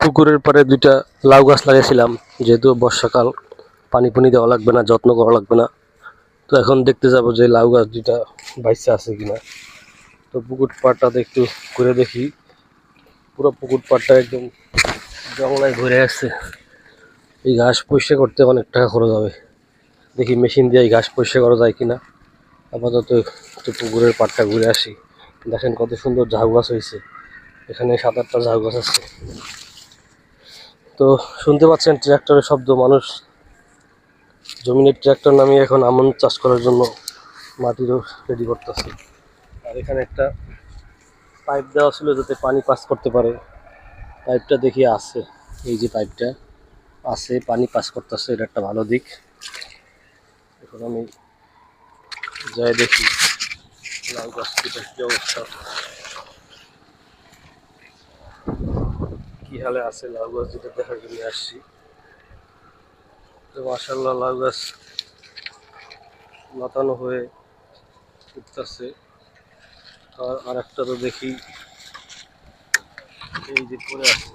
পুকুরের পাড়ে দুইটা লাউ গাছ লাগাইছিলাম, যেহেতু বর্ষাকাল পানি পানি দেওয়া লাগবে না, যত্ন করা লাগবে না। তো এখন দেখতে যাব যে লাউ গাছ দুইটা বাইসা আছে কিনা। তো পুকুর পাড়টাতে একটু ঘুরে দেখি। পুরো পুকুর পাড়টা একদম জঙ্গলায় ঘুরে আসছে। এই ঘাস পরিষ্কার করতে অনেক টাকা খরচ হবে, দেখি মেশিন দিয়ে এই ঘাস পরিষ্কার করা যায় কিনা। আপাতত একটু পুকুরের পাড়টা ঘুরে আসি। দেখেন কত সুন্দর ঝাউ গাছ হয়েছে, এখানে 7-8টা ঝাউ গাছ আছে। তো শুনতে পাচ্ছেন ট্রাক্টরের শব্দ, মানুষ জমিনের ট্রাক্টর নামিয়ে এখন আমন চাষ করার জন্য মাটিরও রেডি করতেছে। আর এখানে একটা পাইপ দেওয়া ছিল যাতে পানি পাস করতে পারে, পাইপটা দেখি আছে। এই যে পাইপটা আছে, পানি পাস করতেছে, এটা একটা ভালো দিক। এখন আমি যাই দেখি লাউ গাছটির কি অবস্থা, কি হালে আছে লাউ গাছ, যেটা দেখার জন্য আসছি। তো মাশাআল্লাহ লাউ গাছ লতানো হয়ে উঠতেছে। আর একটা তো দেখি এই যে পড়ে আছে।